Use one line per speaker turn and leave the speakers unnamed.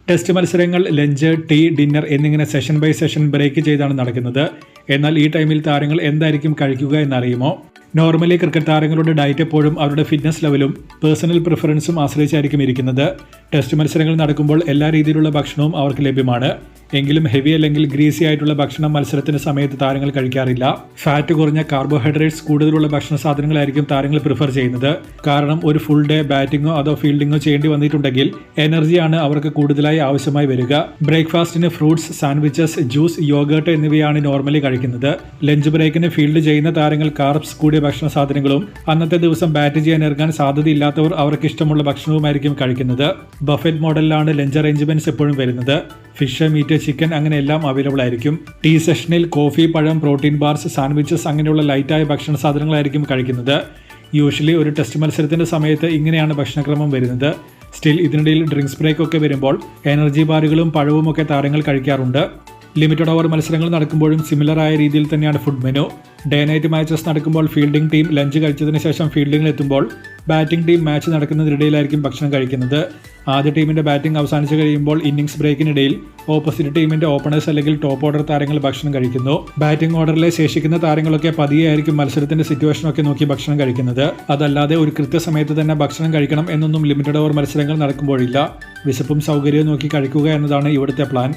Test മത്സരങ്ങൾ lunch, tea, dinner എന്നിങ്ങനെ session by session break ചെയ്താണ് നടക്കുന്നത്. എന്നാൽ ഈ ടൈമിൽ താരങ്ങൾ എന്തായിരിക്കും കഴിക്കുക എന്നറിയുമോ? നോർമലി ക്രിക്കറ്റ് താരങ്ങളുടെ ഡയറ്റ് എപ്പോഴും അവരുടെ ഫിറ്റ്നസ് ലെവലും പേഴ്സണൽ പ്രിഫറൻസും ആശ്രയിച്ചായിരിക്കും ഇരിക്കുന്നത്. ടെസ്റ്റ് മത്സരങ്ങൾ നടക്കുമ്പോൾ എല്ലാ രീതിയിലുള്ള ഭക്ഷണവും അവർക്ക് ലഭ്യമാണ്. എങ്കിലും ഹെവി അല്ലെങ്കിൽ ഗ്രീസി ആയിട്ടുള്ള ഭക്ഷണം മത്സരത്തിന്റെ സമയത്ത് താരങ്ങൾ കഴിക്കാറില്ല. ഫാറ്റ് കുറഞ്ഞ കാർബോഹൈഡ്രേറ്റ്സ് കൂടുതലുള്ള ഭക്ഷണ സാധനങ്ങളായിരിക്കും താരങ്ങൾ പ്രിഫർ ചെയ്യുന്നത്. കാരണം ഒരു ഫുൾ ഡേ ബാറ്റിംഗോ അതോ ഫീൽഡിങ്ങോ ചെയ്യേണ്ടി വന്നിട്ടുണ്ടെങ്കിൽ എനർജിയാണ് അവർക്ക് കൂടുതലായി ആവശ്യമായി വരിക. ബ്രേക്ക്ഫാസ്റ്റിന് ഫ്രൂട്ട്സ്, സാൻഡ്വിച്ചസ്, ജ്യൂസ്, യോഗേർട്ട് എന്നിവയാണ് നോർമലി കഴിക്കുന്നത്. ലഞ്ച് ബ്രേക്കിന് ഫീൽഡ് ചെയ്യുന്ന താരങ്ങൾ കാർബ്സ് കൂടിയ ഭക്ഷണ സാധനങ്ങളും അന്നത്തെ ദിവസം ബാറ്റ് ചെയ്യാൻ ഇറങ്ങാൻ സാധ്യതയില്ലാത്തവർ അവർക്ക് ഇഷ്ടമുള്ള ഭക്ഷണവുമായിരിക്കും കഴിക്കുന്നത്. ബഫറ്റ് മോഡലിലാണ് ലഞ്ച് അറേഞ്ച്മെന്റ്സ് എപ്പോഴും വരുന്നത്. ഫിഷ്, മീറ്റ്, ചിക്കൻ അങ്ങനെ എല്ലാം അവൈലബിൾ ആയിരിക്കും. ടീ സെഷനിൽ കോഫി, പഴം, പ്രോട്ടീൻ ബാർസ്, സാൻഡ്വിച്ചസ് അങ്ങനെയുള്ള ലൈറ്റായ ഭക്ഷണ സാധനങ്ങളായിരിക്കും കഴിക്കുന്നത്. യൂഷ്വലി ഒരു ടെസ്റ്റ് മത്സരത്തിന്റെ സമയത്ത് ഇങ്ങനെയാണ് ഭക്ഷണക്രമം വരുന്നത്. സ്റ്റിൽ ഇതിനിടയിൽ ഡ്രിങ്ക്സ് ബ്രേക്ക് ഒക്കെ വരുമ്പോൾ എനർജി ബാറുകളും പഴവും ഒക്കെ താരങ്ങൾ കഴിക്കാറുണ്ട്. ലിമിറ്റഡ് ഓവർ മത്സരങ്ങൾ നടക്കുമ്പോഴും സിമിലർ ആയ രീതിയിൽ തന്നെയാണ് food menu. Day night matches നടക്കുമ്പോൾ ഫീൽഡിംഗ് ടീം ലഞ്ച് കഴിച്ചതിന് ശേഷം ഫീൽഡിംഗിൽ എത്തുമ്പോൾ ബാറ്റിംഗ് ടീം മാച്ച് നടക്കുന്നതിനിടയിലായിരിക്കും ഭക്ഷണം കഴിക്കുന്നത്. ആദ്യ ടീമിന്റെ ബാറ്റിംഗ് അവസാനിച്ച് കഴിയുമ്പോൾ ഇന്നിംഗ്സ് ബ്രേക്കിനിടയിൽ ഓപ്പോസിറ്റ് ടീമിന്റെ ഓപ്പണേഴ്സ് അല്ലെങ്കിൽ ടോപ്പ് ഓർഡർ താരങ്ങൾ ഭക്ഷണം കഴിക്കുന്നു. ബാറ്റിംഗ് ഓർഡറിലെ ശേഷിക്കുന്ന താരങ്ങളൊക്കെ പതിയെയായിരിക്കും മത്സരത്തിന്റെ സിറ്റുവേഷനൊക്കെ നോക്കി ഭക്ഷണം കഴിക്കുന്നത്. അതല്ലാതെ ഒരു കൃത്യസമയത്ത് തന്നെ ഭക്ഷണം കഴിക്കണം എന്നൊന്നും ലിമിറ്റഡ് ഓവർ മത്സരങ്ങൾ നടക്കുമ്പോഴില്ല. വിശപ്പും സൗകര്യവും നോക്കി കഴിക്കുക എന്നതാണ് ഇവിടുത്തെ പ്ലാൻ.